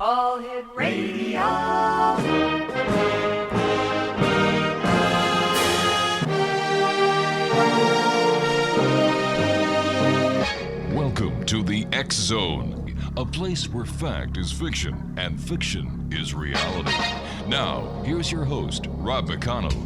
All Hit Radio. Welcome to the X Zone, a place where fact is fiction and fiction is reality. Now, here's your host, Rob McConnell.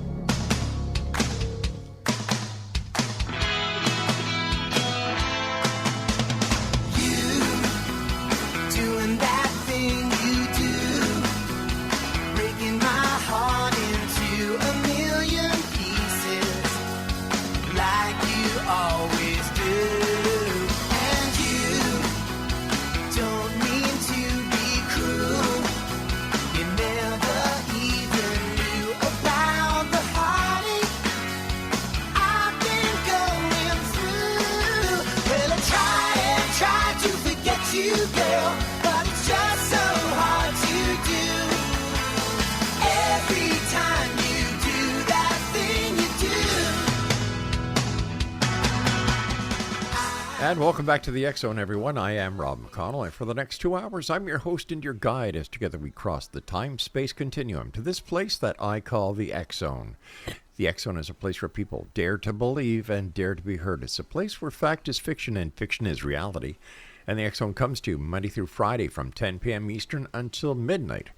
And welcome back to the X Zone, everyone. I am Rob McConnell, and for the next 2 hours, I'm your host and your guide as together we cross the time-space continuum to this place that I call the X Zone. The X Zone is a place where people dare to believe and dare to be heard. It's a place where fact is fiction and fiction is reality. And the X Zone comes to you Monday through Friday from 10 p.m. Eastern until midnight,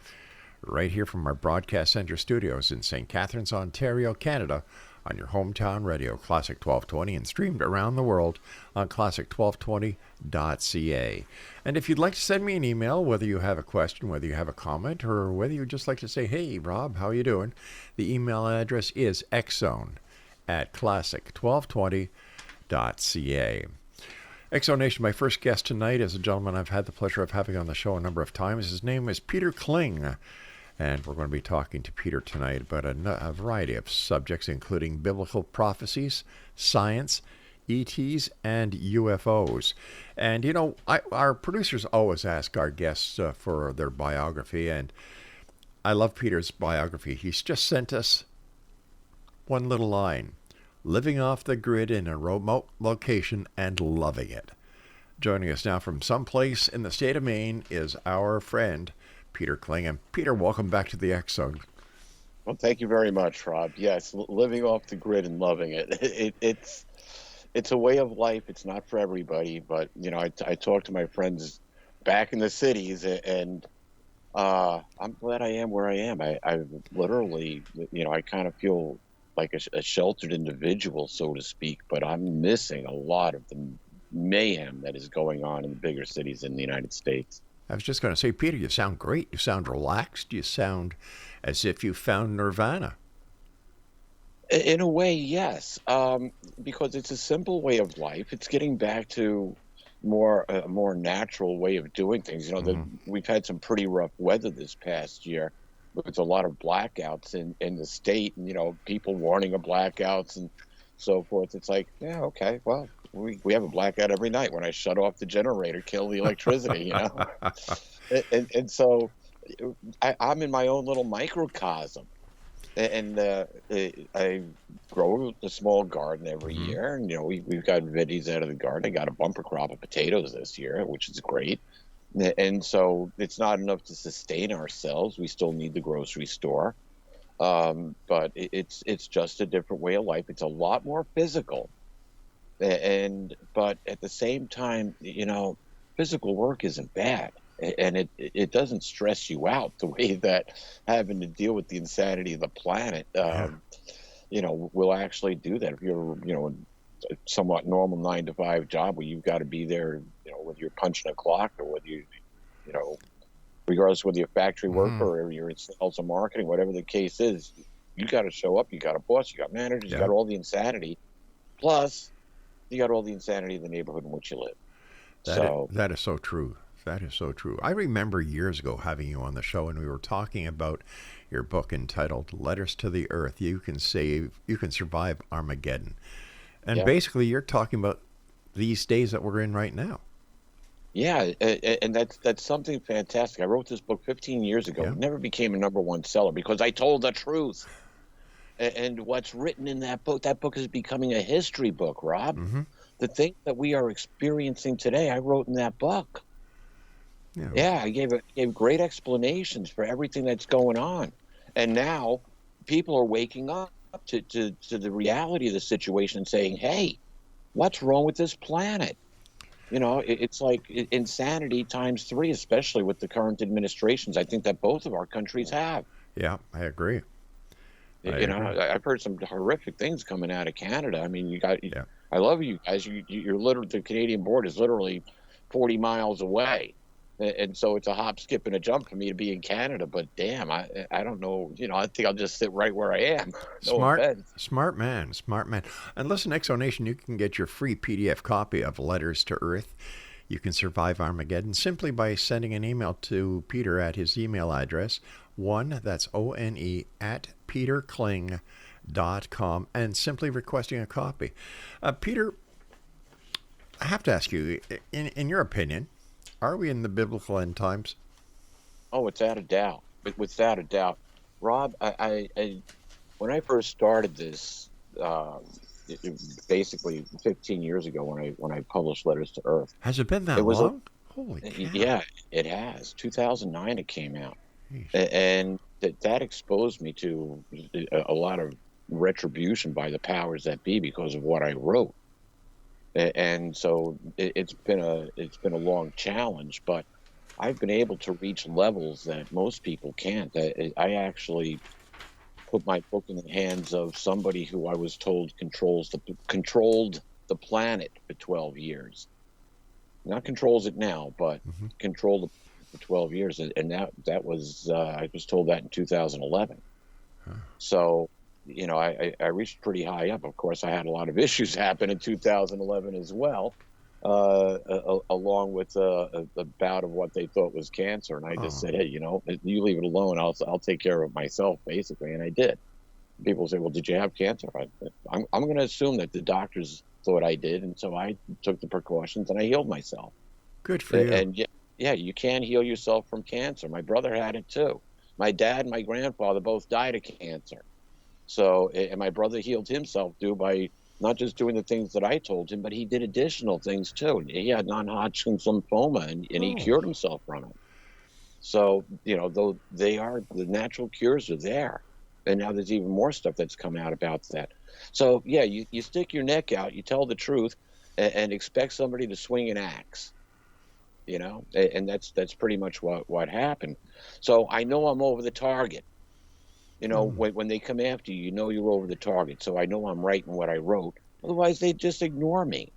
right here from our Broadcast Center studios in St. Catharines, Ontario, Canada, on your hometown radio, Classic 1220, and streamed around the world on classic1220.ca. And if you'd like to send me an email, whether you have a question, whether you have a comment, or whether you'd just like to say, hey, Rob, how you doing? The email address is xzone@classic1220.ca. Exonation, my first guest tonight is a gentleman I've had the pleasure of having on the show a number of times. His name is Peter Kling. And we're going to be talking to Peter tonight about a variety of subjects, including biblical prophecies, science, ETs, and UFOs. And, you know, our producers always ask our guests for their biography, and I love Peter's biography. He's just sent us one little line: living off the grid in a remote location and loving it. Joining us now from someplace in the state of Maine is our friend, Peter Kling. And Peter, welcome back to the X Zone. Well, thank you very much, Rob. Yes, living off the grid and loving it. It's a way of life. It's not for everybody, but you know, I talk to my friends back in the cities, and I'm glad I am where I am. I literally, you know, I kind of feel like a sheltered individual, so to speak, but I'm missing a lot of the mayhem that is going on in the bigger cities in the United States. I was just going to say, Peter, you sound great. You sound relaxed. You sound as if you found nirvana. In a way, yes, because it's a simple way of life. It's getting back to a more natural way of doing things. You know, we've had some pretty rough weather this past year with a lot of blackouts in the state, and, you know, people warning of blackouts and so forth. It's like, yeah, okay, well, we have a blackout every night when I shut off the generator, kill the electricity, you know? and so I'm in my own little microcosm. And I grow a small garden every year. And, you know, we've got veggies out of the garden. I got a bumper crop of potatoes this year, which is great. And so it's not enough to sustain ourselves. We still need the grocery store. But it's just a different way of life. It's a lot more physical. But at the same time, you know, physical work isn't bad, and it doesn't stress you out the way that having to deal with the insanity of the planet, you know, will actually do that. If you're, you know, a somewhat normal 9-to-5 job where you've got to be there, you know, whether you're punching a clock or whether you know, regardless of whether you're a factory worker or you're in sales or marketing, whatever the case is, you got to show up. You got a boss, you got managers, you got all the insanity, plus you got all the insanity of the neighborhood in which you live. That is so true. That is so true. I remember years ago having you on the show, and we were talking about your book entitled Letters to the Earth. You can survive Armageddon. And basically you're talking about these days that we're in right now. Yeah, and that's something fantastic. I wrote this book 15 years ago. It never became a #1 seller because I told the truth. And what's written in that book is becoming a history book, Rob. The things that we are experiencing today, I wrote in that book. Yeah. Yeah, I gave great explanations for everything that's going on. And now people are waking up to the reality of the situation and saying, hey, what's wrong with this planet? It's like insanity times three, especially with the current administrations. I think that both of our countries have. Yeah, I agree. I agree. I've heard some horrific things coming out of Canada. I mean, Yeah. I love you guys. You're literally, the Canadian border is literally 40 miles away. And so it's a hop, skip, and a jump for me to be in Canada. But damn, I don't know. I think I'll just sit right where I am. No offense. Smart man. And listen, Exonation, you can get your free PDF copy of Letters to Earth. You can survive Armageddon simply by sending an email to Peter at his email address, that's ONE at peterkling.com, and simply requesting a copy. Peter, I have to ask you, in your opinion, are we in the biblical end times? Oh, without a doubt. Without a doubt. Rob, I when I first started this, basically 15 years ago when I published Letters to Earth. Has it been that long? Holy cow. Yeah, it has. 2009 it came out. Jeez. And that exposed me to a lot of retribution by the powers that be because of what I wrote. And so it's been a long challenge, but I've been able to reach levels that most people can't. I actually put my book in the hands of somebody who I was told controlled the planet for 12 years. Not controls it now, but controlled it for 12 years. And that was I was told that in 2011. So I reached pretty high up. Of course, I had a lot of issues happen in 2011 as well, along with a bout of what they thought was cancer. And I just said, hey, you leave it alone. I'll take care of it myself, basically. And I did. People say, well, did you have cancer? I'm going to assume that the doctors thought I did. And so I took the precautions and I healed myself. Good for you. And yeah, you can heal yourself from cancer. My brother had it too. My dad and my grandfather both died of cancer. So, and my brother healed himself too by not just doing the things that I told him, but he did additional things too. He had non-Hodgkin's lymphoma and he cured himself from it. So, though the natural cures are there. And now there's even more stuff that's come out about that. So, yeah, you stick your neck out, you tell the truth, and expect somebody to swing an axe. And that's pretty much what happened. So I know I'm over the target. When they come after you, you're over the target. So I know I'm right in what I wrote. Otherwise, they just ignore me.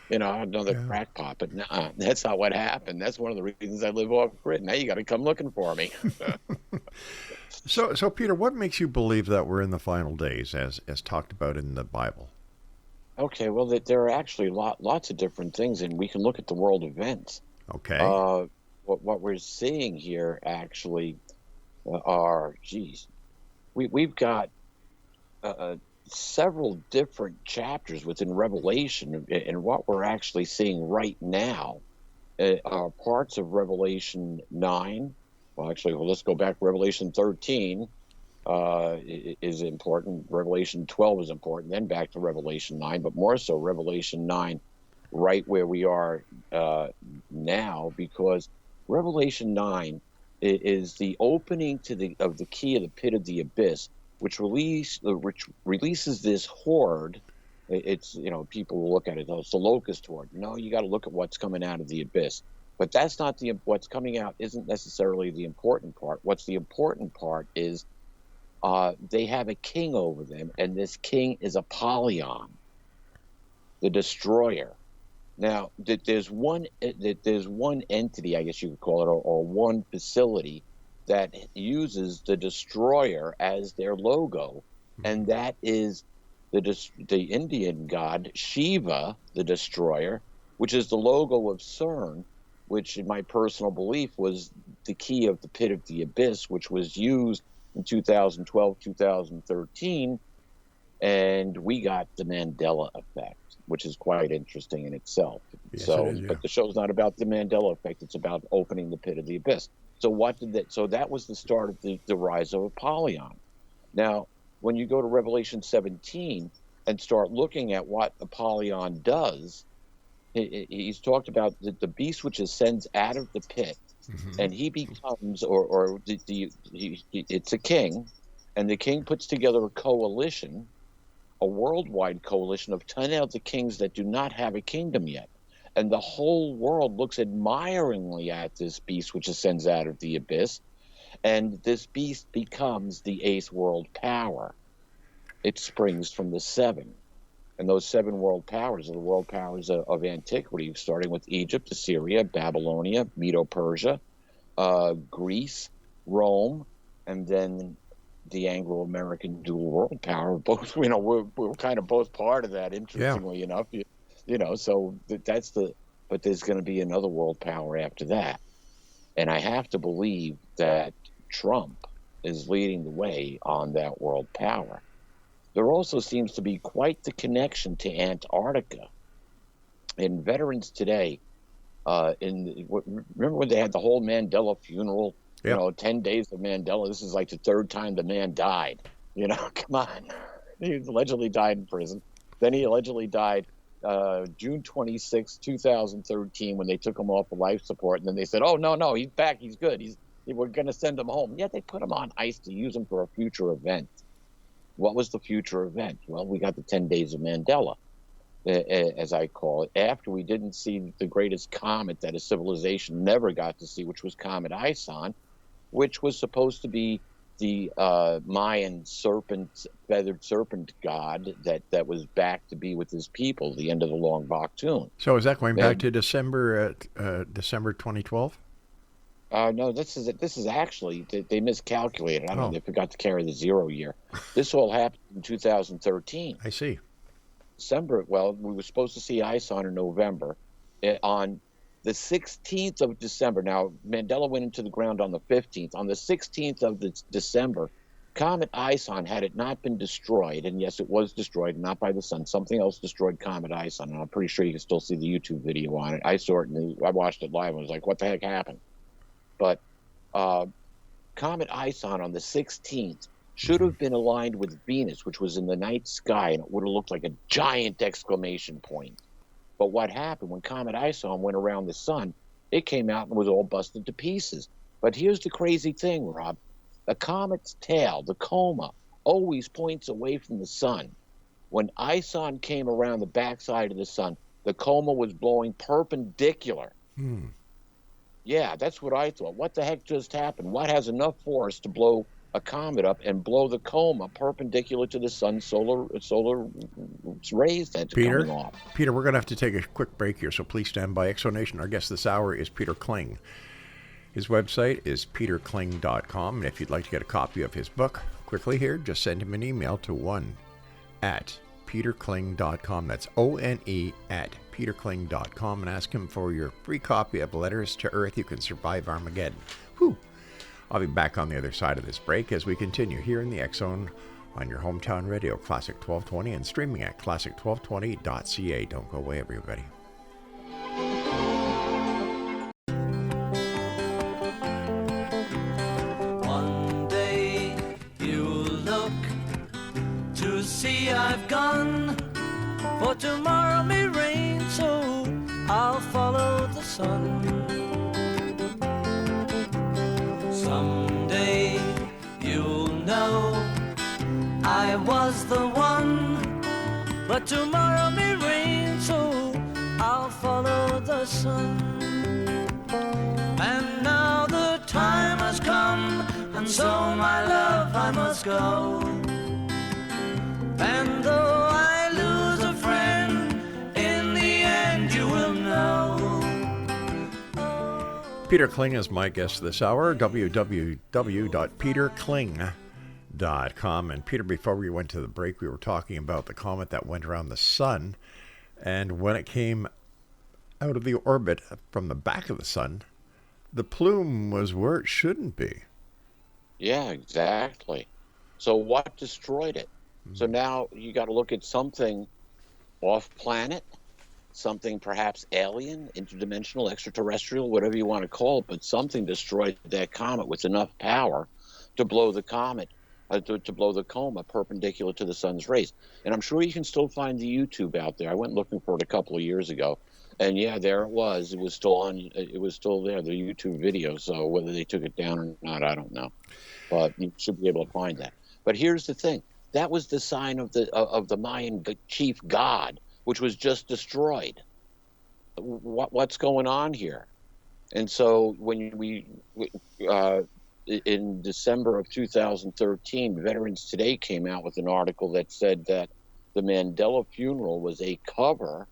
Another crackpot. But nah, that's not what happened. That's one of the reasons I live off grid. Now you got to come looking for me. So Peter, what makes you believe that we're in the final days, as talked about in the Bible? Okay, well, there are actually lots of different things, and we can look at the world events. Okay. What we're seeing here actually are, we've got several different chapters within Revelation, and what we're actually seeing right now are parts of Revelation 9. Well, actually, let's go back. Revelation 13 is important. Revelation 12 is important. Then back to Revelation 9, but more so Revelation 9, right where we are now, because Revelation 9 is the opening of the key of the pit of the abyss, which releases this horde. It's people will look at it, it's the locust horde. No, you got to look at what's coming out of the abyss. But that's not what's coming out isn't necessarily the important part. What's the important part is they have a king over them, and this king is Apollyon, the destroyer. Now, there's one entity, I guess you could call it, or one facility that uses the destroyer as their logo, and that is the Indian god Shiva, the destroyer, which is the logo of CERN, which in my personal belief was the key of the pit of the abyss, which was used in 2012, 2013, and we got the Mandela effect, which is quite interesting in itself. Yes, so, it is, yeah. But the show's not about the Mandela effect; it's about opening the pit of the abyss. So So that was the start of the rise of Apollyon. Now, when you go to Revelation 17 and start looking at what Apollyon does, he's talked about the beast which ascends out of the pit, and he becomes, it's a king, and the king puts together a coalition, a worldwide coalition of 10 other kings that do not have a kingdom yet. And the whole world looks admiringly at this beast which ascends out of the abyss, and this beast becomes the 8th world power. It springs from the 7. And those 7 world powers are the world powers of antiquity, starting with Egypt, Assyria, Babylonia, Medo-Persia, Greece, Rome, and then the Anglo-American dual world power. Both, we're kind of both part of that, interestingly enough. So but there's going to be another world power after that. And I have to believe that Trump is leading the way on that world power. There also seems to be quite the connection to Antarctica. And veterans today, remember when they had the whole Mandela funeral? 10 days of Mandela. This is like the 3rd time the man died. Come on. He allegedly died in prison. Then he allegedly died June 26, 2013, when they took him off of life support. And then they said, oh, no, he's back. He's good. We're going to send him home. Yet they put him on ice to use him for a future event. What was the future event? Well, we got the 10 days of Mandela, as I call it, after we didn't see the greatest comet that a civilization never got to see, which was Comet Ison, which was supposed to be the Mayan feathered serpent god that was back to be with his people, the end of the Long Baktun. So is that going back to December 2012? No, this is actually, they miscalculated. I don't know, they forgot to carry the 0 year. This all happened in 2013. I see. December, well, we were supposed to see Ison in November. On the 16th of December, now Mandela went into the ground on the 15th. On the 16th of December, Comet Ison, had it not been destroyed, and yes, it was destroyed, not by the sun, something else destroyed Comet Ison, and I'm pretty sure you can still see the YouTube video on it. I saw it, and I watched it live, and was like, what the heck happened? But Comet Ison on the 16th should have been aligned with Venus, which was in the night sky, and it would have looked like a giant exclamation point. But what happened when Comet Ison went around the sun, it came out and was all busted to pieces. But here's the crazy thing, Rob. A comet's tail, the coma, always points away from the sun. When Ison came around the backside of the sun, the coma was blowing perpendicular. Yeah, that's what I thought. What the heck just happened? What has enough force to blow a comet up and blow the coma perpendicular to the sun's solar rays that's coming off? Peter, we're going to have to take a quick break here, so please stand by. Exonation, our guest this hour is Peter Kling. His website is peterkling.com, and if you'd like to get a copy of his book, quickly here, just send him an email to one@peterkling.com. That's one@peterkling.com, and ask him for your free copy of Letters to Earth, You Can Survive Armageddon. Whew. I'll be back on the other side of this break as we continue here in the X Zone on your hometown radio, Classic 1220, and streaming at classic1220.ca. Don't go away, everybody. One day you'll look to see I've gone, for tomorrow may rain, so I'll follow the sun. Someday you'll know I was the one, but tomorrow may rain, so I'll follow the sun. And now the time has come, and so my love I must go. And though I lose a friend, in the end you will know. Peter Kling is my guest this hour, www.peterkling.com. And Peter, before we went to the break, we were talking about the comet that went around the sun. And when it came out of the orbit from the back of the sun, the plume was where it shouldn't be. Yeah, exactly. So what destroyed it? So now you got to look at something off planet, something perhaps alien, interdimensional, extraterrestrial, whatever you want to call it, but something destroyed that comet with enough power to blow the comet, to blow the coma perpendicular to the sun's rays. And I'm sure you can still find the YouTube out there. I went looking for it a couple of years ago. And yeah, there it was. It was still on. It was still there, the YouTube video. So whether they took it down or not, I don't know. But you should be able to find that. But here's the thing: that was the sign of the Mayan chief god, which was just destroyed. What's going on here? And so when we in December of 2013, Veterans Today came out with an article that said that the Mandela funeral was a cover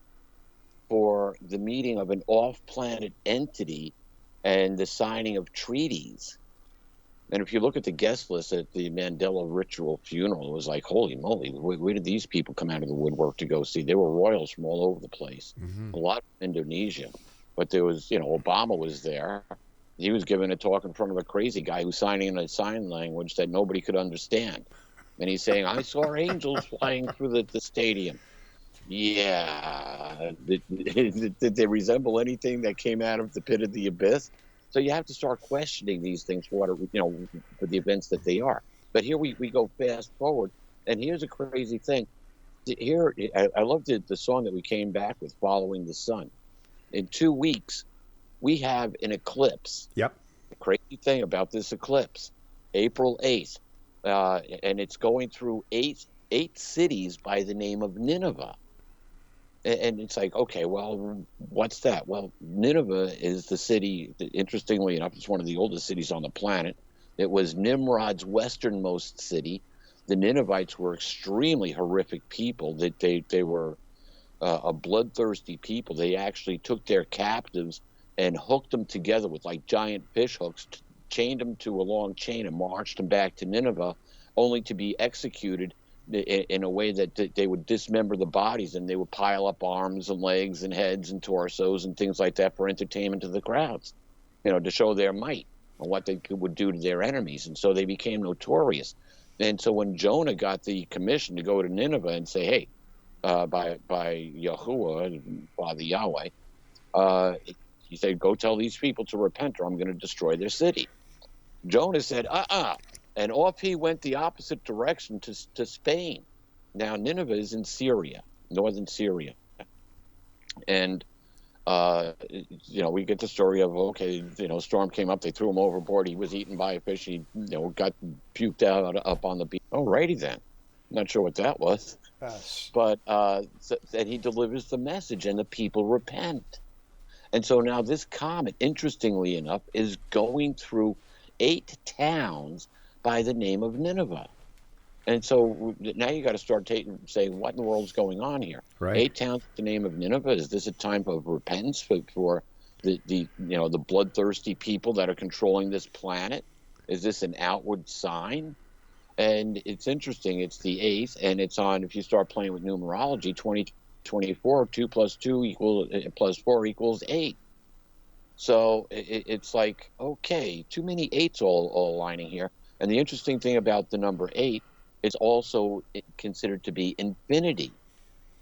for the meeting of an off-planet entity and the signing of treaties. And if you look at the guest list at the Mandela ritual funeral, it was like, holy moly, where did these people come out of the woodwork to go see? They were royals from all over the place, a lot from Indonesia. But there was, Obama was there. He was giving a talk in front of a crazy guy who's signing in a sign language that nobody could understand. And he's saying, I saw angels flying through the stadium. Yeah. Did they resemble anything that came out of the pit of the abyss? So you have to start questioning these things for for the events that they are. But here we go fast forward, and here's a crazy thing. Here, I love the song that we came back with, Following the Sun. In 2 weeks, we have an eclipse. Yep. The crazy thing about this eclipse, April 8th, and it's going through eight cities by the name of Nineveh. And it's like, okay, well, what's that? Well, Nineveh is the city, interestingly enough, it's one of the oldest cities on the planet. It was Nimrod's westernmost city. The Ninevites were extremely horrific people. They were a bloodthirsty people. They actually took their captives and hooked them together with like giant fish hooks, chained them to a long chain and marched them back to Nineveh, only to be executed in a way that they would dismember the bodies, and they would pile up arms and legs and heads and torsos and things like that for entertainment to the crowds, to show their might and what they would do to their enemies. And so they became notorious. And so when Jonah got the commission to go to Nineveh and say, hey, by Yahuwah, Father Yahweh, he said, go tell these people to repent or I'm going to destroy their city. Jonah said, and off he went the opposite direction to Spain. Now, Nineveh is in Syria, northern Syria. And, we get the story of, storm came up, they threw him overboard, he was eaten by a fish, he, got puked out up on the beach. Alrighty then. Not sure what that was. Yes. But then he delivers the message, and the people repent. And so now this comet, interestingly enough, is going through 8 towns by the name of Nineveh. And so now you got to start saying, what in the world is going on here? Right. 8 towns with the name of Nineveh. Is this a time of repentance for the bloodthirsty people that are controlling this planet? Is this an outward sign? And it's interesting. It's the 8th, and it's on, if you start playing with numerology, 2024, 2 plus 2 plus 4 equals 8. So it's like, okay, too many 8s all aligning here. And the interesting thing about the number 8, it's also considered to be infinity,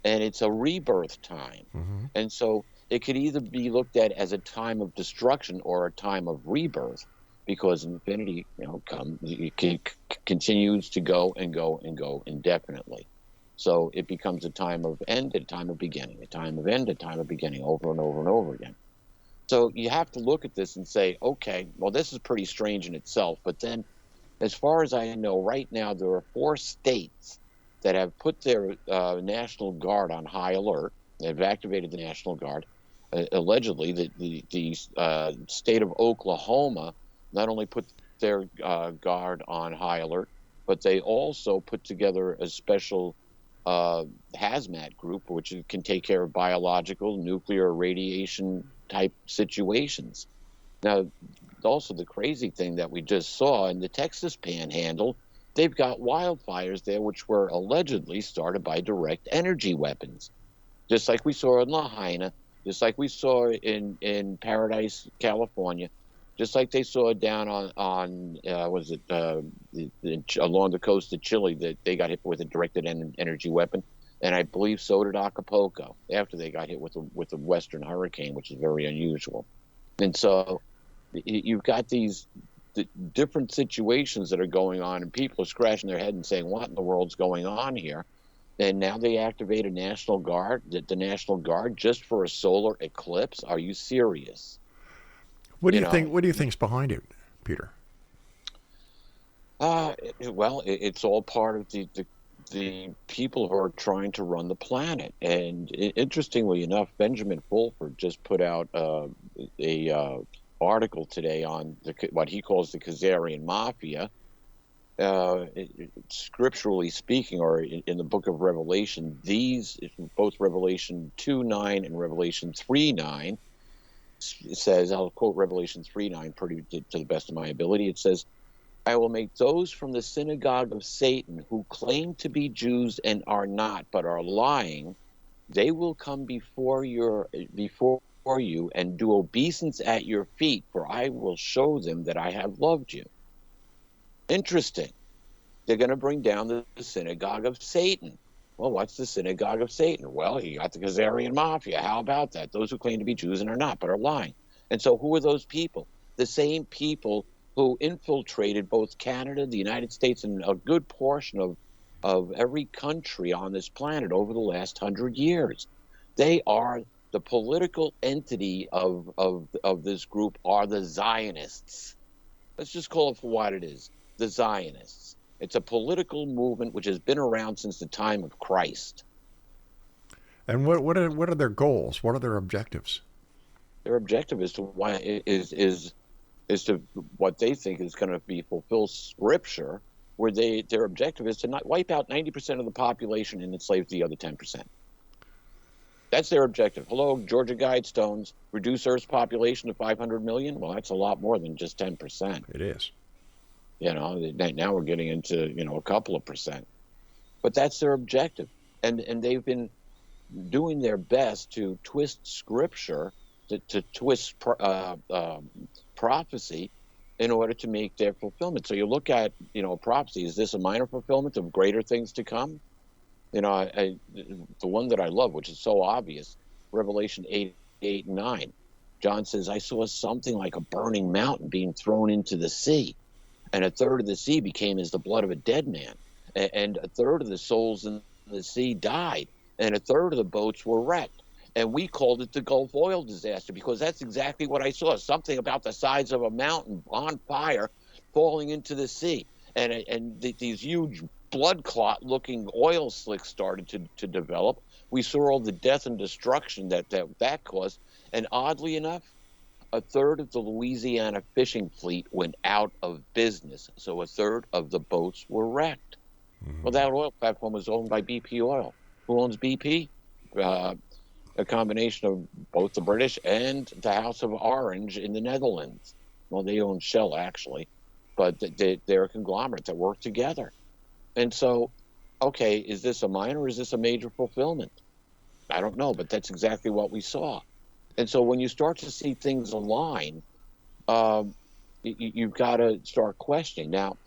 and it's a rebirth time. Mm-hmm. And so it could either be looked at as a time of destruction or a time of rebirth, because infinity, continues to go and go and go indefinitely. So it becomes a time of end, a time of beginning, a time of end, a time of beginning, over and over and over again. So you have to look at this and say, okay, well, this is pretty strange in itself, but then, as far as I know, right now there are 4 states that have put their National Guard on high alert. They've activated the National Guard. Allegedly, the state of Oklahoma not only put their guard on high alert, but they also put together a special hazmat group, which can take care of biological, nuclear, radiation type situations. Now, also the crazy thing that we just saw in the Texas Panhandle, they've got wildfires there which were allegedly started by direct energy weapons, just like we saw in Lahaina, just like we saw in Paradise, California, just like they saw down along the coast of Chile, that they got hit with a directed energy weapon, and I believe so did Acapulco after they got hit with a western hurricane, which is very unusual. And so you've got these different situations that are going on, and people are scratching their head and saying, what in the world's going on here? And now they activate a National Guard, the National Guard, just for a solar eclipse. Are you serious? What do you think? What do you think's behind it, Peter? Well, it's all part of the people who are trying to run the planet. And interestingly enough, Benjamin Fulford just put out a article today on what he calls the Khazarian Mafia. Scripturally speaking, or in the book of Revelation, these, both Revelation 2:9 and Revelation 3:9, says, I'll quote Revelation 3:9 pretty to the best of my ability. It says, I will make those from the synagogue of Satan who claim to be Jews and are not, but are lying. They will come before you and do obeisance at your feet, for I will show them that I have loved you. Interesting. They're going to bring down the synagogue of Satan. Well, what's the synagogue of Satan? Well, you got the Khazarian Mafia. How about that? Those who claim to be Jews and are not, but are lying. And so who are those people? The same people who infiltrated both Canada, the United States, and a good portion of every country on this planet over the last 100 years. They are the political entity of this group are the Zionists. Let's just call it for what it is, the Zionists. It's a political movement which has been around since the time of Christ. And what are their goals? What are their objectives? Their objective is to what they think is going to be fulfill Scripture, where their objective is to not wipe out 90% of the population and enslave the other 10%. That's their objective. Hello, Georgia Guidestones, reduce Earth's population to 500 million? Well, that's a lot more than just 10%. It is. Now we're getting into, a couple of percent. But that's their objective. And they've been doing their best to twist Scripture, to twist prophecy in order to make their fulfillment. So you look at, prophecy, is this a minor fulfillment of greater things to come? The one that I love, which is so obvious, Revelation 8 and 9. John says, I saw something like a burning mountain being thrown into the sea, and a third of the sea became as the blood of a dead man, and a third of the souls in the sea died, and a third of the boats were wrecked. And we called it the Gulf oil disaster because that's exactly what I saw, something about the size of a mountain on fire falling into the sea. And these huge blood clot looking oil slicks started to develop. We saw all the death and destruction that caused. And oddly enough, a third of the Louisiana fishing fleet went out of business. So a third of the boats were wrecked. Mm-hmm. Well, that oil platform was owned by BP Oil. Who owns BP? A combination of both the British and the House of Orange in the Netherlands. Well, they own Shell, actually, but they're a conglomerate that work together. And so, okay, is this a minor or is this a major fulfillment? I don't know, but that's exactly what we saw. And so when you start to see things align, you've got to start questioning. Now,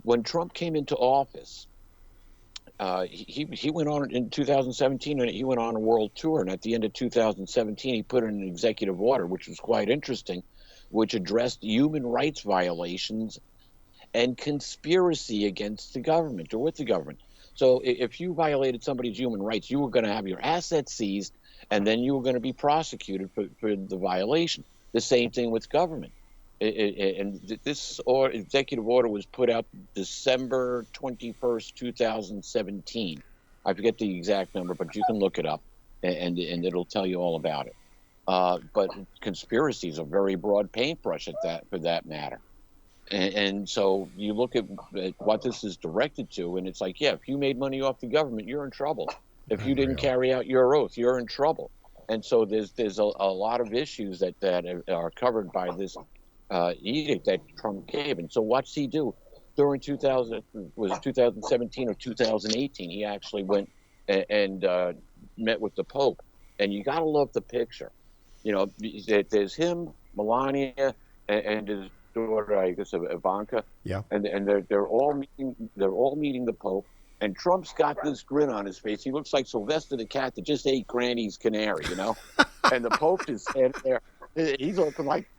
when Trump came into office, he went on in 2017, and he went on a world tour. And at the end of 2017, he put in an executive order, which was quite interesting, which addressed human rights violations and conspiracy against the government or with the government. So if you violated somebody's human rights, you were going to have your assets seized, and then you were going to be prosecuted for the violation. The same thing with government. And this executive order was put out December 21st, 2017. I forget the exact number, but you can look it up, and it'll tell you all about it. But conspiracy is a very broad paintbrush for that matter. And so you look at what this is directed to, and it's like, yeah, if you made money off the government, you're in trouble. If you didn't carry out your oath, you're in trouble. And so there's a lot of issues that are covered by this edict that Trump gave. And so what's he do? During 2017 or 2018, he actually went and met with the Pope. And you got to love the picture. There's him, Melania, and his daughter, I guess, Ivanka. Yeah. And they're all meeting the Pope. And Trump's got this grin on his face. He looks like Sylvester the cat that just ate Granny's canary, And the Pope is standing there. He's looking like,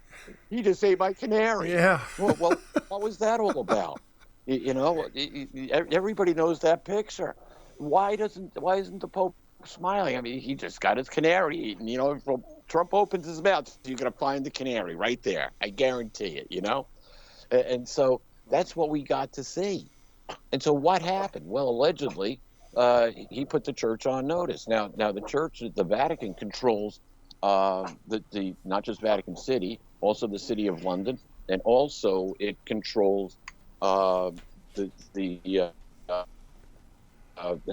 he just ate my canary. Yeah. Well, what was that all about? Everybody knows that picture. why isn't the Pope smiling? I mean, he just got his canary eaten. If Trump opens his mouth, you're going to find the canary right there. I guarantee it. And so that's what we got to see. And so what happened? Well, allegedly, he put the church on notice. Now the church, the Vatican controls the not just Vatican City, also the City of London, and also it controls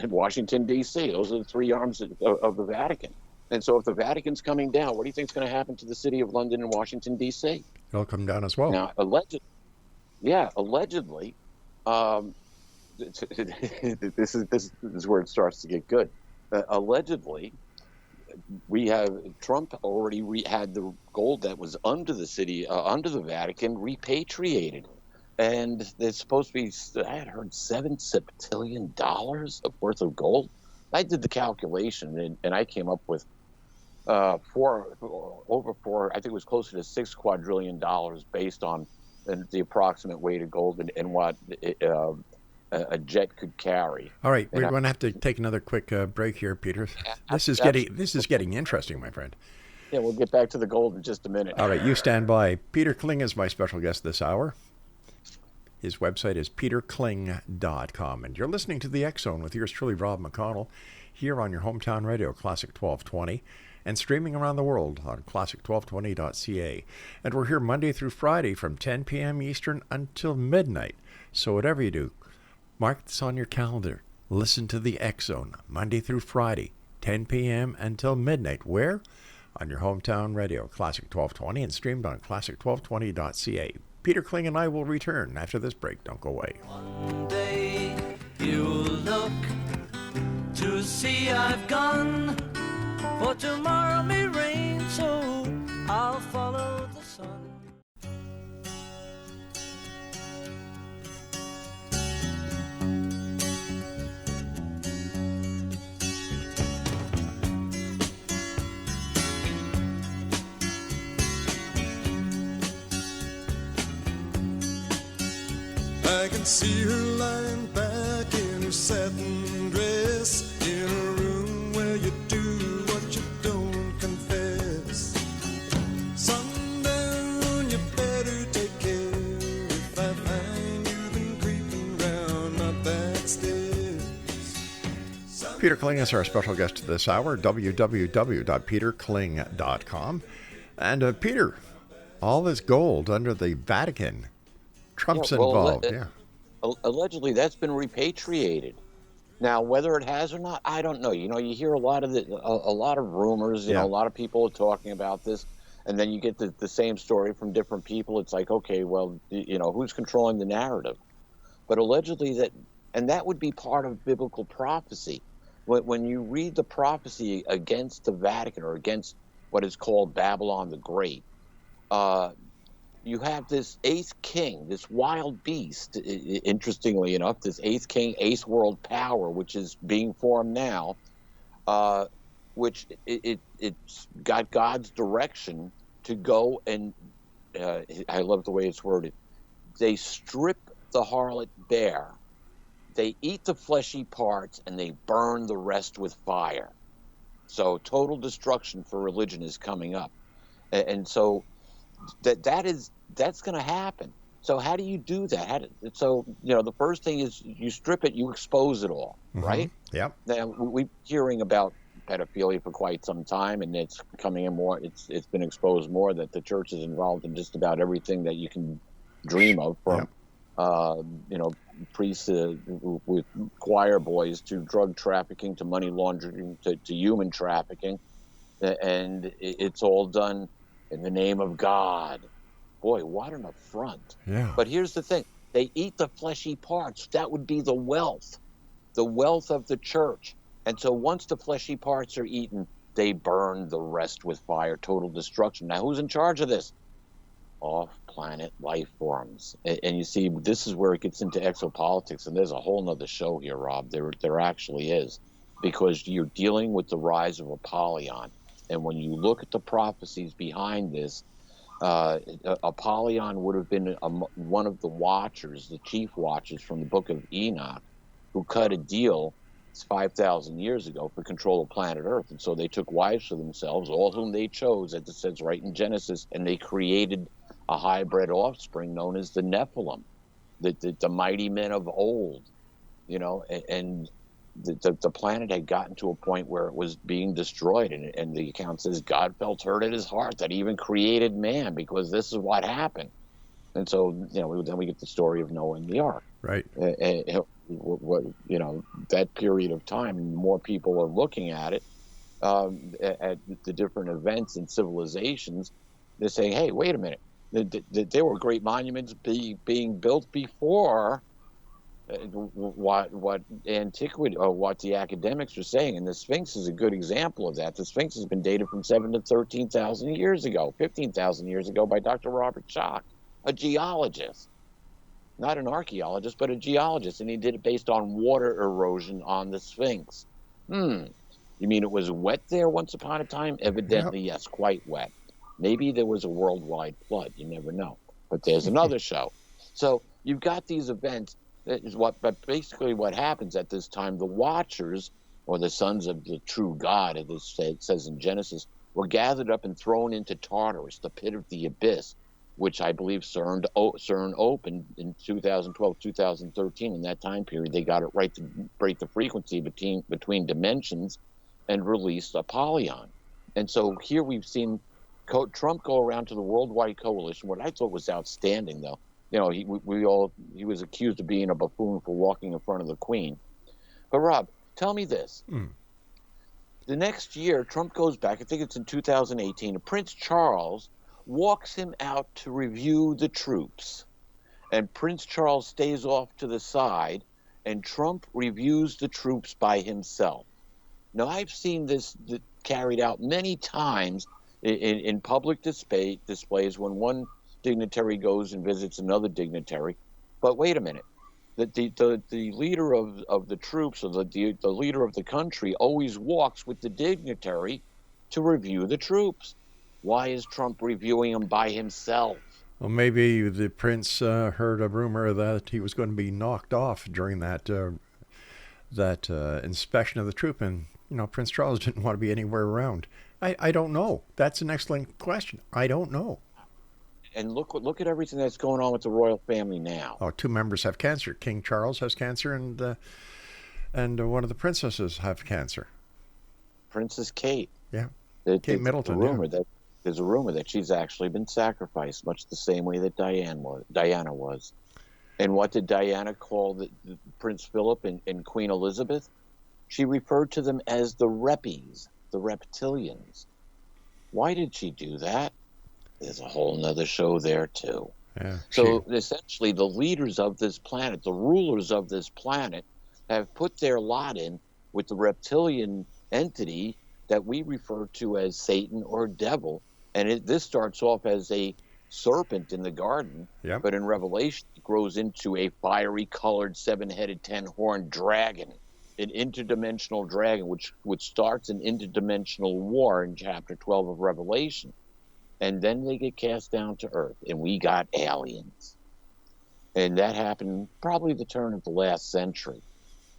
Washington, D.C. Those are the three arms of the Vatican. And so if the Vatican's coming down, what do you think is going to happen to the City of London and Washington, D.C.? It'll come down as well. Now, allegedly, this is where it starts to get good. Allegedly, Trump already had the gold that was under the Vatican repatriated. And there's supposed to be, I had heard $7 septillion worth of gold. I did the calculation and I came up with over four, I think it was closer to $6 quadrillion based on the approximate weight of gold and what a jet could carry. All right, we're going to have to take another quick break here, Peter. This is getting interesting, my friend. Yeah, we'll get back to the gold in just a minute. All right, you stand by. Peter Kling is my special guest this hour. His website is peterkling.com. And you're listening to The X Zone with yours truly, Rob McConnell, here on your hometown radio, Classic 1220, and streaming around the world on classic1220.ca. And we're here Monday through Friday from 10 p.m. Eastern until midnight. So whatever you do, mark this on your calendar. Listen to The X Zone, Monday through Friday, 10 p.m. until midnight. Where? On your hometown radio, Classic 1220, and streamed on classic1220.ca. Peter Kling and I will return after this break. Don't go away. One day you'll look to see I've gone, for tomorrow may rain, so I'll follow the sun. I can see her lying back in her satin dress, in a room where you do what you don't confess. Sundown, you better take care if I find you've been creeping round up that stairs. Peter Kling is our special guest this hour, www.peterkling.com. And Peter, all this gold under the Vatican, Trump's involved, yeah. Allegedly, that's been repatriated. Now, whether it has or not, I don't know. You hear a lot of rumors. A lot of people are talking about this, and then you get the same story from different people. It's like, okay, well, who's controlling the narrative? But allegedly that would be part of biblical prophecy. When you read the prophecy against the Vatican or against what is called Babylon the Great, you have this eighth king, this wild beast, interestingly enough, this eighth king, eighth world power, which is being formed now, which it's got God's direction to go and, I love the way it's worded, they strip the harlot bare. They eat the fleshy parts and they burn the rest with fire. So total destruction for religion is coming up. And so that's going to happen. So how do you do that? The first thing is you strip it, you expose it all, right? Yep. Now we're hearing about pedophilia for quite some time, and it's coming in more. It's been exposed more that the church is involved in just about everything that you can dream of, from priests with choir boys to drug trafficking to money laundering to human trafficking, and it's all done in the name of God. Boy, what an affront. Yeah. But here's the thing. They eat the fleshy parts. That would be the wealth of the church. And so once the fleshy parts are eaten, they burn the rest with fire, total destruction. Now, who's in charge of this? Off-planet life forms. And you see, this is where it gets into exopolitics. And there's a whole nother show here, Rob. There actually is. Because you're dealing with the rise of Apollyon. And when you look at the prophecies behind this, Apollyon would have been one of the watchers, the chief watchers from the book of Enoch, who cut a deal 5,000 years ago for control of planet Earth. And so they took wives for themselves, all whom they chose, as it says right in Genesis, and they created a hybrid offspring known as the Nephilim, the mighty men of old, and the planet had gotten to a point where it was being destroyed. And the account says God felt hurt at his heart that he even created man, because this is what happened. And so, then we get the story of Noah and the ark. Right. That period of time, and more people are looking at it, at the different events and civilizations. They're saying, hey, wait a minute. There were great monuments being built before what antiquity, or what the academics are saying. And the Sphinx is a good example of that. The Sphinx has been dated from 7,000 to 13,000 years ago, 15,000 years ago, by Dr. Robert Schoch, a geologist. Not an archaeologist, but a geologist, and he did it based on water erosion on the Sphinx. You mean it was wet there once upon a time? Evidently, Yes, quite wet. Maybe there was a worldwide flood. You never know. But there's another show. So you've got these events. But basically what happens at this time, the Watchers, or the sons of the true God, as it says in Genesis, were gathered up and thrown into Tartarus, the pit of the abyss, which I believe CERN opened in 2012, 2013. In that time period, they got it right to break the frequency between dimensions and release Apollyon. And so here we've seen Trump go around to the Worldwide Coalition. What I thought was outstanding, though, he was accused of being a buffoon for walking in front of the Queen. But Rob, tell me this. The next year, Trump goes back, I think it's in 2018, and Prince Charles walks him out to review the troops. And Prince Charles stays off to the side, and Trump reviews the troops by himself. Now, I've seen this carried out many times in public displays when one dignitary goes and visits another dignitary. But wait a minute. The leader of the troops, or the leader of the country, always walks with the dignitary to review the troops. Why is Trump reviewing them by himself? Well, maybe the prince heard a rumor that he was going to be knocked off during that inspection of the troop, and Prince Charles didn't want to be anywhere around. I don't know. That's an excellent question. I don't know. And look at everything that's going on with the royal family now. Oh, 2 members have cancer. King Charles has cancer, and one of the princesses have cancer. Princess Kate. Yeah. Kate Middleton. There's a rumor that she's actually been sacrificed, much the same way that Diana was. And what did Diana call the Prince Philip and Queen Elizabeth? She referred to them as the Reppies, the reptilians. Why did she do that? There's a whole nother show there, too. Yeah, so essentially, the leaders of this planet, the rulers of this planet, have put their lot in with the reptilian entity that we refer to as Satan or devil. And this starts off as a serpent in the garden, but in Revelation, it grows into a fiery colored 7-headed 10-horned dragon, an interdimensional dragon, which starts an interdimensional war in chapter 12 of Revelation. And then they get cast down to Earth, and we got aliens. And that happened probably the turn of the last century.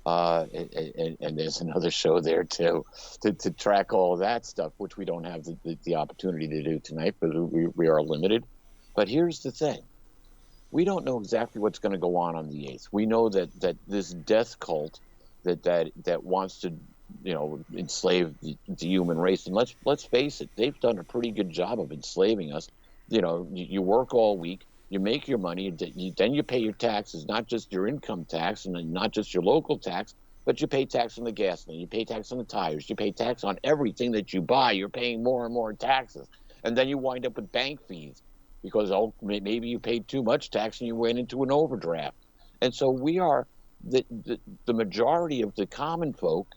And there's another show there, too, to track all of that stuff, which we don't have the opportunity to do tonight, but we are limited. But here's the thing. We don't know exactly what's going to go on the 8th. We know that this death cult that wants to enslave the human race. And let's face it, they've done a pretty good job of enslaving us. You work all week, you make your money, then you pay your taxes, not just your income tax and not just your local tax, but you pay tax on the gasoline, you pay tax on the tires, you pay tax on everything that you buy. You're paying more and more taxes. And then you wind up with bank fees because maybe you paid too much tax and you went into an overdraft. And so we are, the majority of the common folk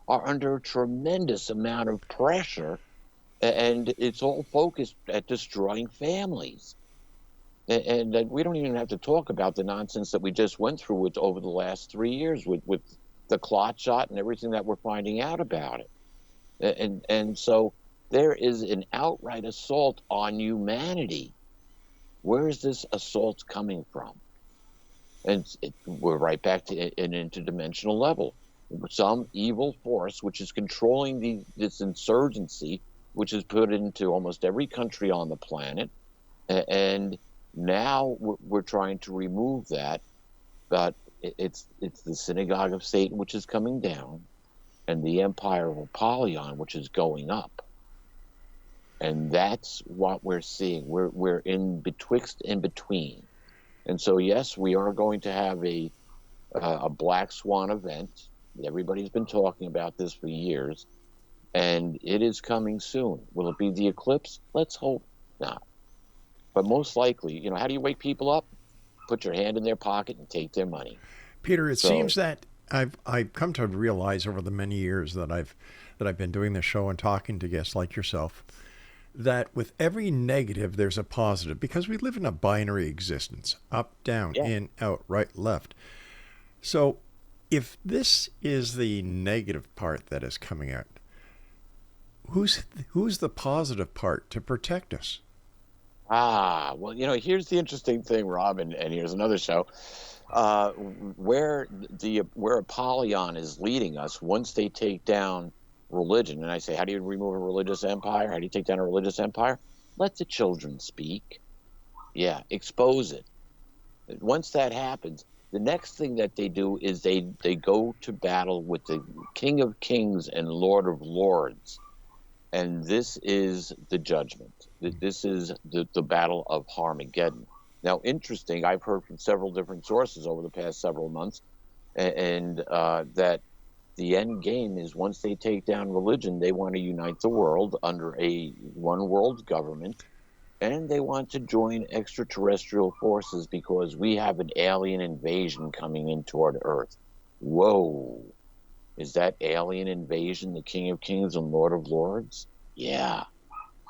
are under a tremendous amount of pressure, and it's all focused at destroying families. And we don't even have to talk about the nonsense that we just went through over the last 3 years with the clot shot and everything that we're finding out about it. And so there is an outright assault on humanity. Where is this assault coming from? And we're right back to an interdimensional level. some evil force which is controlling this insurgency, which is put into almost every country on the planet. And now we're trying to remove that. But it's the synagogue of Satan, which is coming down, and the empire of Apollyon, which is going up. And that's what we're seeing. We're in betwixt and between. And so, yes, we are going to have a black swan event. Everybody's been talking about this for years, and it is coming soon. Will it be the eclipse? Let's hope not. But most likely, how do you wake people up? Put your hand in their pocket and take their money. Peter, it seems that I've come to realize over the many years that I've been doing this show and talking to guests like yourself, that with every negative, there's a positive, because we live in a binary existence, up, down, in, out, right, left. So if this is the negative part that is coming out, who's the positive part to protect us? Well, here's the interesting thing, Rob, and here's another show. Where Apollyon is leading us, once they take down religion, and I say, how do you remove a religious empire? How do you take down a religious empire? Let the children speak. Yeah, expose it. Once that happens, the next thing that they do is they go to battle with the King of Kings and Lord of Lords. And this is the judgment. This is the battle of Armageddon. Now, interesting, I've heard from several different sources over the past several months, and that the end game is once they take down religion, they want to unite the world under a one world government, and they want to join extraterrestrial forces because we have an alien invasion coming in toward Earth. Whoa. Is that alien invasion the King of Kings and Lord of Lords? Yeah.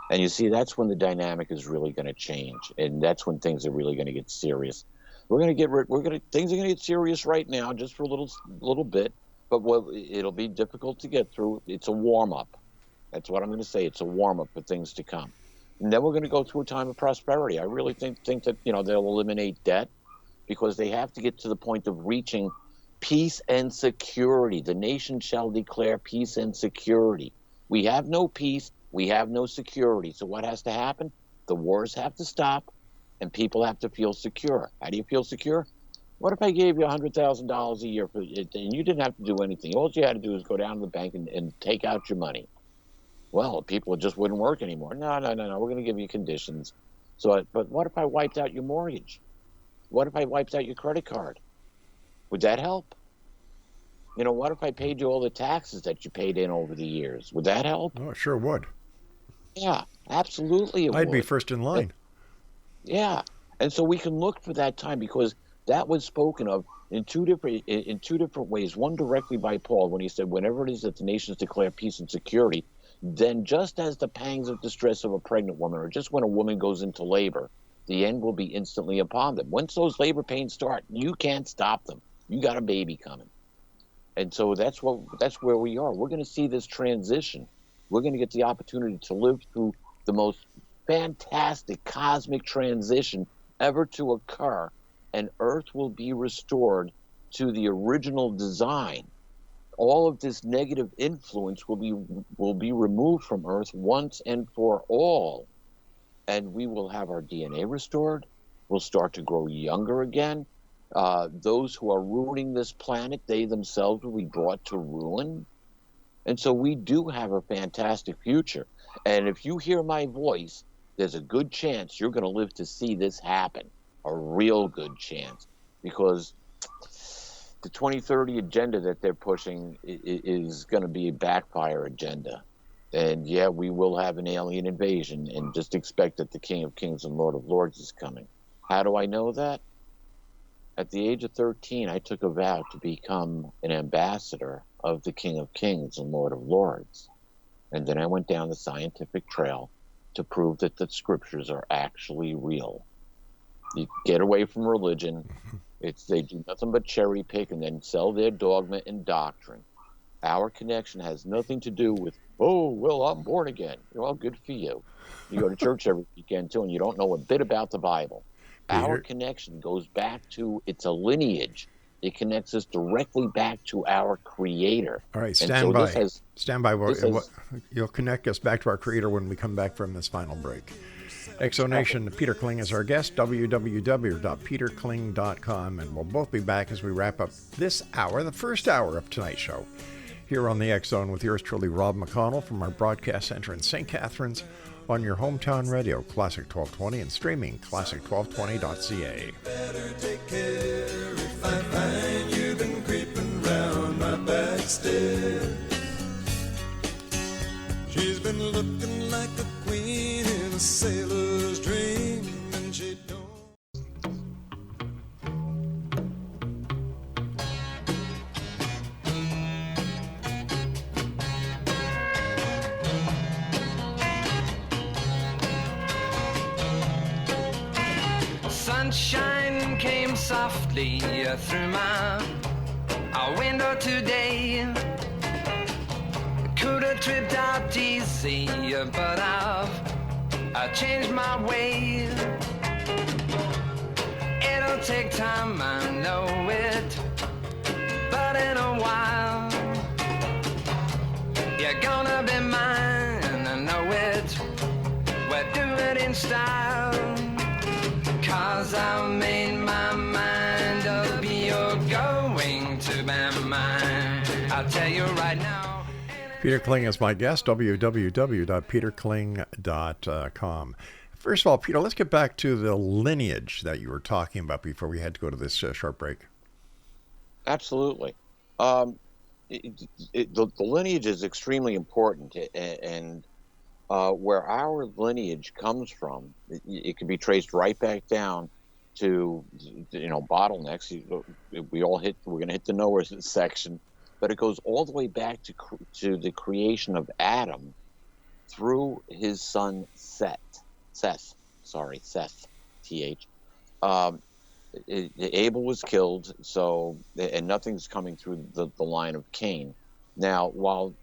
And you see, that's when the dynamic is really going to change, and that's when things are really going to get serious. Things are going to get serious right now, just for a little bit, but it'll be difficult to get through. It's a warm up. That's what I'm going to say. It's a warm up for things to come, and then we're going to go through a time of prosperity. I really think that they'll eliminate debt, because they have to get to the point of reaching peace and security. The nation shall declare peace and security. We have no peace. We have no security. So what has to happen? The wars have to stop, and people have to feel secure. How do you feel secure? What if I gave you $100,000 a year for it, and you didn't have to do anything? All you had to do is go down to the bank and take out your money. Well, people just wouldn't work anymore. No. We're going to give you conditions. But what if I wiped out your mortgage? What if I wiped out your credit card? Would that help? What if I paid you all the taxes that you paid in over the years? Would that help? Oh, it sure would. Yeah, absolutely it would. I'd be first in line. Yeah. And so we can look for that time, because that was spoken of in two different ways. One directly by Paul, when he said, whenever it is that the nations declare peace and security, then just as the pangs of distress of a pregnant woman, or just when a woman goes into labor, the end will be instantly upon them. Once those labor pains start, you can't stop them. You got a baby coming. And so that's where we are. We're going to see this transition. We're going to get the opportunity to live through the most fantastic cosmic transition ever to occur, and Earth will be restored to the original design. All of this negative influence will be removed from Earth once and for all, and we will have our DNA restored. We'll start to grow younger again. Those who are ruining this planet, they themselves will be brought to ruin. And so we do have a fantastic future. And if you hear my voice, there's a good chance you're going to live to see this happen. A real good chance. Because the 2030 agenda that they're pushing is going to be a backfire agenda. And yeah, we will have an alien invasion, and just expect that the King of Kings and Lord of Lords is coming. How do I know that? At the age of 13, I took a vow to become an ambassador of the King of Kings and Lord of Lords. And then I went down the scientific trail to prove that the scriptures are actually real. You get away from religion. They do nothing but cherry pick and then sell their dogma and doctrine. Our connection has nothing to do with, oh, well, I'm born again. Well, good for you. You go to church every weekend, too, and you don't know a bit about the Bible. Our connection goes back to, it's a lineage. It connects us directly back to our Creator. All right, And stand so by. this Stand by. has- You'll connect us back to our Creator when we come back from this final break. Exonation, Peter Kling is our guest, www.peterkling.com, and we'll both be back as we wrap up this hour, the first hour of tonight's show, here on the X Zone with yours truly, Rob McConnell, from our broadcast center in St. Catharines on your hometown radio, Classic 1220, and streaming classic1220.ca. Better take care if I find you've been creeping round my back stairs. She's been looking like a queen in a sailor's dream, and she don't. Sunshine came softly through my window today. Could have tripped out easy, but I've changed my way. It'll take time, I know it, but in a while you're gonna be mine, I know it. We'll do it in style, 'cause I've made my mind up, you're going to be mine. I'll tell you right now. Peter Kling is my guest, www.peterkling.com. First of all, Peter, let's get back to the lineage that you were talking about before we had to go to this short break. Absolutely. The lineage is extremely important, and where our lineage comes from, it can be traced right back down to, bottlenecks. We're going to hit the nowhere section, but it goes all the way back to the creation of Adam through his son Seth, T-H. Abel was killed, and nothing's coming through the line of Cain. Now, while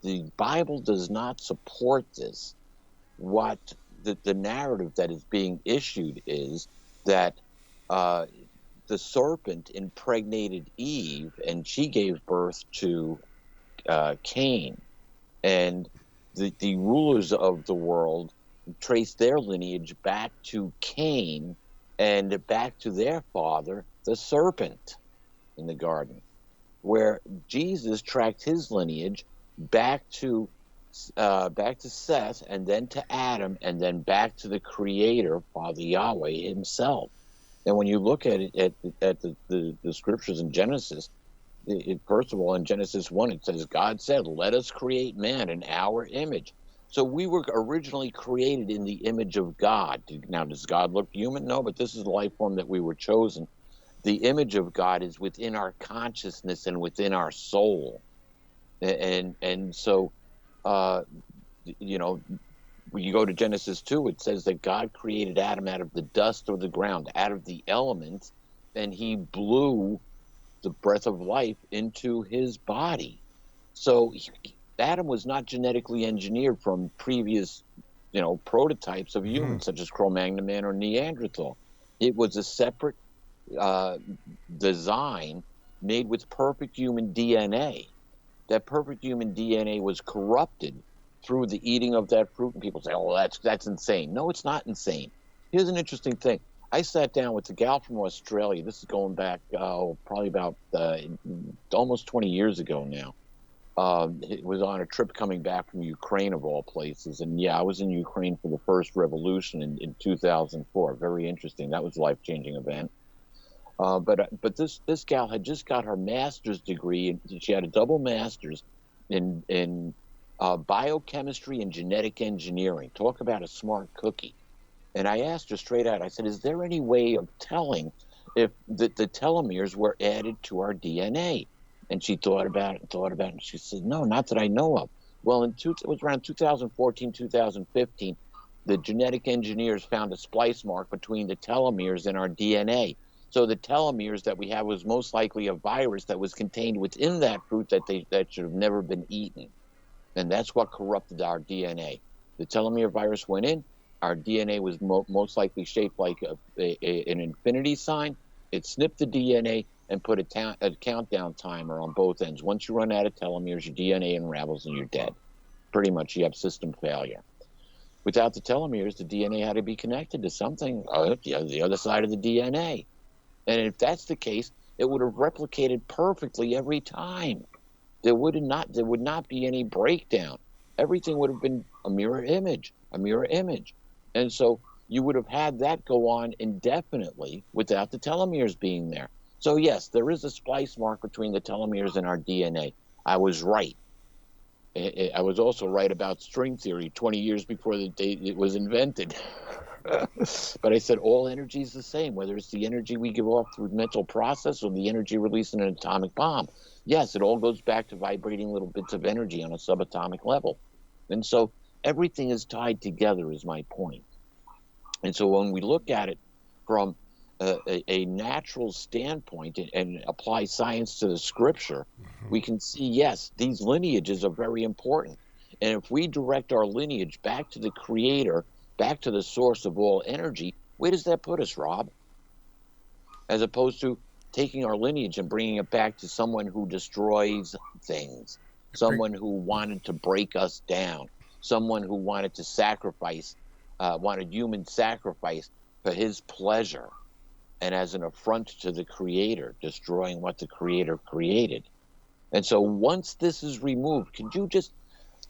the Bible does not support this, what the narrative that is being issued is that the serpent impregnated Eve, and she gave birth to Cain. And the rulers of the world traced their lineage back to Cain and back to their father, the serpent, in the garden, where Jesus tracked his lineage back to Seth, and then to Adam, and then back to the Creator, Father Yahweh himself. And when you look at it, at the scriptures in Genesis, first of all, in Genesis 1, it says, God said, let us create man in our image. So we were originally created in the image of God. Now, does God look human? No, but this is the life form that we were chosen. The image of God is within our consciousness and within our soul. And so, when you go to Genesis 2, it says that God created Adam out of the dust of the ground, out of the elements, and he blew the breath of life into his body. So Adam was not genetically engineered from previous, prototypes of humans, such as Cro-Magnon man or Neanderthal. It was a separate design made with perfect human DNA. That perfect human DNA was corrupted through the eating of that fruit, and people say, "Oh, that's insane." No, it's not insane. Here's an interesting thing. I sat down with a gal from Australia. This is going back probably about almost 20 years ago now. It was on a trip coming back from Ukraine, of all places. And yeah, I was in Ukraine for the first revolution in 2004. Very interesting. That was a life-changing event. But this gal had just got her master's degree, and she had a double master's in biochemistry and genetic engineering. Talk about a smart cookie. And I asked her straight out, I said, is there any way of telling if the telomeres were added to our DNA? And she thought about it, and she said, no, not that I know of. Well, it was around 2014, 2015, the genetic engineers found a splice mark between the telomeres in our DNA. So the telomeres that we have was most likely a virus that was contained within that fruit that should have never been eaten. And that's what corrupted our DNA. The telomere virus went in. Our DNA was most likely shaped like an infinity sign. It snipped the DNA, and put a countdown timer on both ends. Once you run out of telomeres, your DNA unravels and you're dead. Pretty much, you have system failure. Without the telomeres, the DNA had to be connected to something, the other side of the DNA. And if that's the case, it would have replicated perfectly every time. There would not be any breakdown. Everything would have been a mirror image. And so you would have had that go on indefinitely without the telomeres being there. So yes, there is a splice mark between the telomeres and our DNA. I was right. I was also right about string theory 20 years before it was invented. But I said all energy is the same, whether it's the energy we give off through mental process or the energy released in an atomic bomb. Yes, it all goes back to vibrating little bits of energy on a subatomic level. And so everything is tied together is my point. And so when we look at it from a natural standpoint and apply science to the scripture, we can see, yes, these lineages are very important. And if we direct our lineage back to the creator, back to the source of all energy, where does that put us, Rob? As opposed to taking our lineage and bringing it back to someone who destroys things, someone who wanted to break us down, someone who wanted to sacrifice, wanted human sacrifice for his pleasure and as an affront to the creator, destroying what the creator created. And so once this is removed, could you just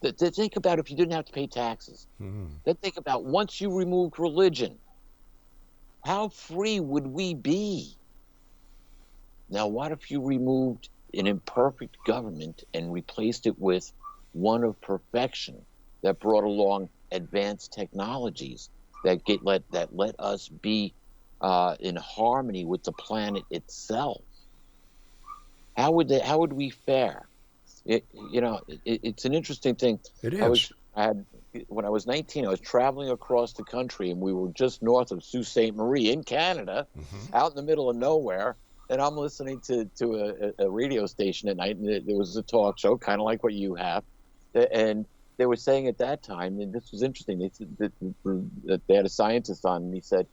think about if you didn't have to pay taxes? Then think about once you removed religion, how free would we be? Now, what if you removed an imperfect government and replaced it with one of perfection that brought along advanced technologies that let us be in harmony with the planet itself? How would we fare? It's an interesting thing. It is. When I was 19, I was traveling across the country, and we were just north of Sault Ste. Marie in Canada, out in the middle of nowhere. And I'm listening to a radio station at night, and there was a talk show, kind of like what you have. And they were saying at that time, and this was interesting, they said that they had a scientist on, and he said,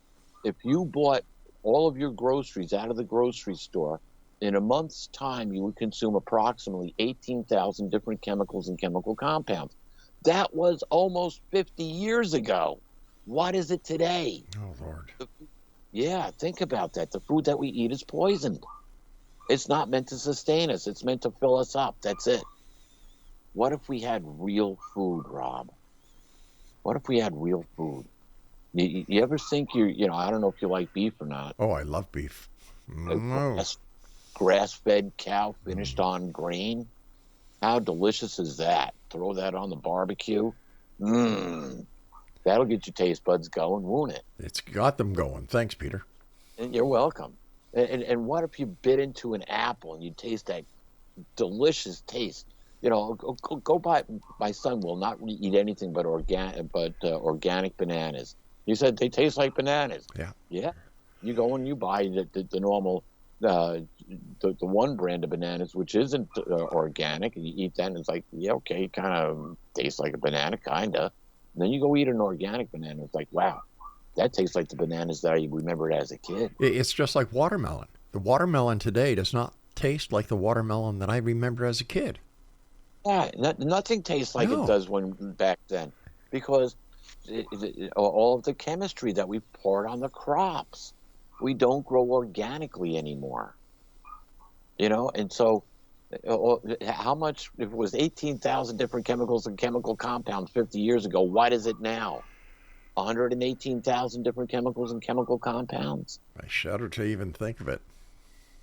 if you bought all of your groceries out of the grocery store, in a month's time, you would consume approximately 18,000 different chemicals and chemical compounds. That was almost 50 years ago. What is it today? Oh, Lord. Yeah, think about that. The food that we eat is poisoned. It's not meant to sustain us. It's meant to fill us up. That's it. What if we had real food, Rob? What if we had real food? You ever think I don't know if you like beef or not. Oh, I love beef. Grass-fed cow finished on grain. How delicious is that? Throw that on the barbecue. That'll get your taste buds going, won't it? It's got them going. Thanks, Peter. And you're welcome. And what if you bit into an apple and you taste that delicious taste? Go buy. My son will not eat anything but organic bananas. He said they taste like bananas. Yeah. You go and you buy the normal, the one brand of bananas, which isn't organic, and you eat that, and it's like, yeah, okay, kind of tastes like a banana, kind of. And then you go eat an organic banana. It's like, wow, that tastes like the bananas that I remembered as a kid. It's just like watermelon. The watermelon today does not taste like the watermelon that I remember as a kid. Yeah, nothing tastes like it does back then, because all of the chemistry that we poured on the crops. We don't grow organically anymore. And so how much, if it was 18,000 different chemicals and chemical compounds 50 years ago, what is it now? 118,000 different chemicals and chemical compounds? I shudder to even think of it.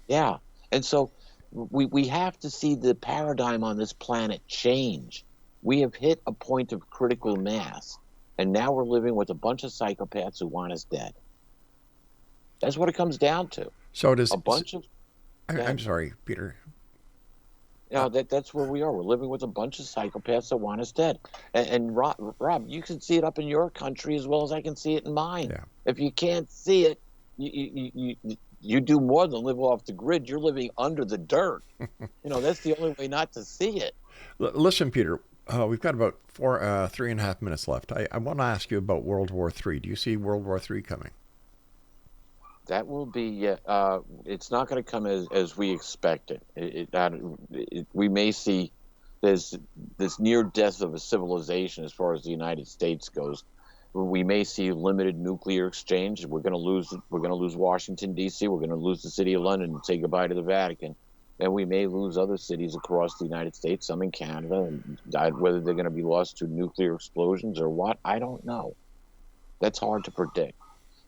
Yeah. And so we have to see the paradigm on this planet change. We have hit a point of critical mass, and now we're living with a bunch of psychopaths who want us dead. That's what it comes down to. So it is a bunch of... I'm sorry, Peter. That's where we are. We're living with a bunch of psychopaths that want us dead. And Rob, you can see it up in your country as well as I can see it in mine. Yeah. If you can't see it, you do more than live off the grid. You're living under the dirt. That's the only way not to see it. Listen, Peter, we've got about 3.5 minutes left. I want to ask you about World War III. Do you see World War III coming? That will be. It's not going to come as we expect it. We may see there's this near death of a civilization as far as the United States goes. We may see limited nuclear exchange. We're going to lose. We're going to lose Washington D.C. We're going to lose the City of London and say goodbye to the Vatican. And we may lose other cities across the United States, some in Canada, and whether they're going to be lost to nuclear explosions or what, I don't know. That's hard to predict.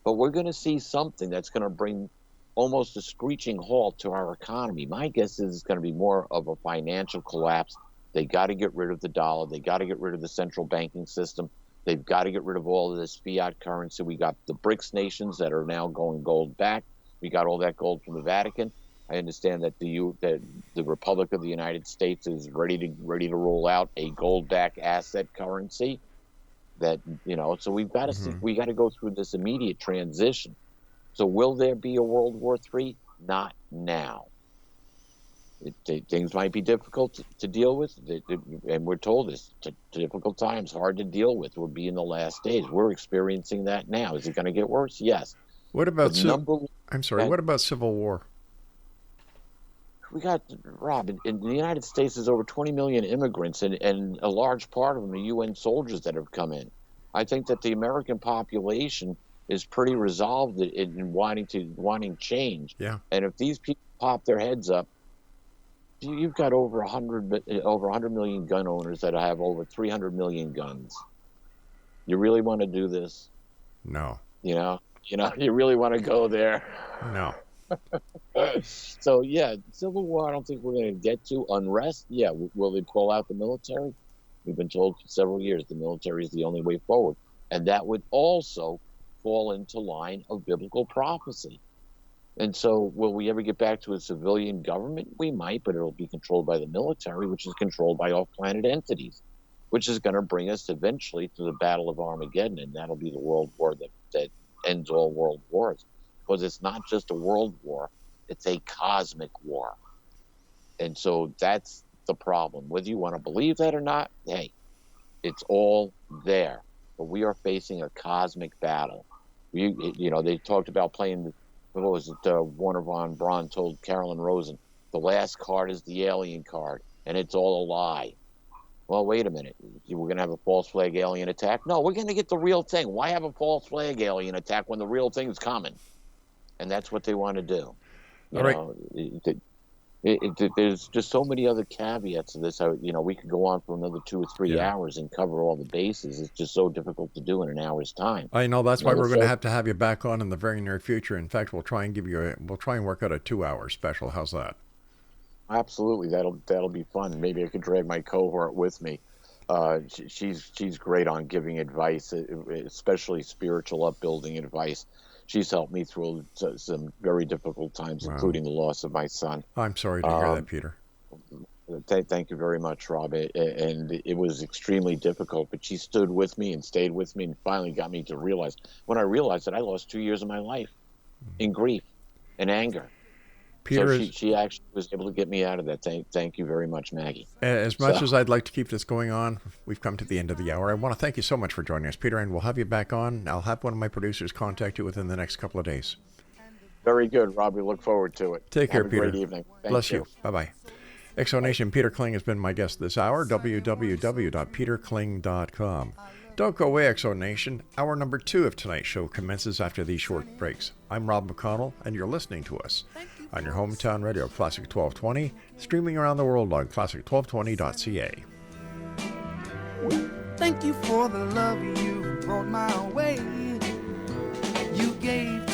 But we're going to see something that's going to bring almost a screeching halt to our economy. My guess is it's going to be more of a financial collapse. They got to get rid of the dollar. They got to get rid of the central banking system. They've got to get rid of all of this fiat currency. We got the BRICS nations that are now going gold back. We got all that gold from the Vatican. I understand that the Republic of the United States is ready to roll out a gold-backed asset currency. That, so we've got to see, we got to go through this immediate transition. So will there be a World War III? Not now. Things might be difficult to deal with, and we're told this difficult times, hard to deal with. We'll be in the last days. We're experiencing that now. Is it going to get worse? Yes. What about what about civil war? We got, Rob, in the United States, there's over 20 million immigrants, and a large part of them are UN soldiers that have come in. I think that the American population is pretty resolved in wanting change. Yeah. And if these people pop their heads up, you've got over 100 million gun owners that have over 300 million guns. You really want to do this? No. You really want to go there? No. So, yeah, civil war, I don't think we're going to get to. Unrest, yeah. Will they pull out the military? We've been told for several years the military is the only way forward. And that would also fall into line of biblical prophecy. And so will we ever get back to a civilian government? We might, but it'll be controlled by the military, which is controlled by off-planet entities, which is going to bring us eventually to the Battle of Armageddon, and that'll be the world war that ends all world wars. Because it's not just a world war, it's a cosmic war. And so that's the problem. Whether you want to believe that or not, hey, it's all there. But we are facing a cosmic battle. They talked about playing, Warner von Braun told Carolyn Rosen, the last card is the alien card, and it's all a lie. Well, wait a minute. We're going to have a false flag alien attack? No, we're going to get the real thing. Why have a false flag alien attack when the real thing's coming? And that's what they want to do. There's just so many other caveats to this. We could go on for another 2 or 3 hours and cover all the bases. It's just so difficult to do in an hour's time. I know. That's why we're going to have you back on in the very near future. In fact, we'll try and work out a 2-hour special. How's that? Absolutely. That'll be fun. Maybe I could drag my cohort with me. She's great on giving advice, especially spiritual upbuilding advice. She's helped me through some very difficult times, including the loss of my son. I'm sorry to hear that, Peter. Thank you very much, Rob. And it was extremely difficult, but she stood with me and stayed with me and finally got me to realize. When I realized that I lost 2 years of my life in grief and anger. Peter, so she actually was able to get me out of that. Thank you very much, Maggie. As much as I'd like to keep this going on, we've come to the end of the hour. I want to thank you so much for joining us, Peter, and we'll have you back on. I'll have one of my producers contact you within the next couple of days. Very good, Rob. We look forward to it. Take care, Peter. Have a great evening. Bless you. Bye-bye. Exonation, Peter Kling has been my guest this hour, www.peterkling.com. Don't go away, Exonation. Hour number 2 of tonight's show commences after these short breaks. I'm Rob McConnell, and you're listening to us on your hometown radio, Classic 1220, streaming around the world on classic1220.ca. Thank you for the love you brought my way. You gave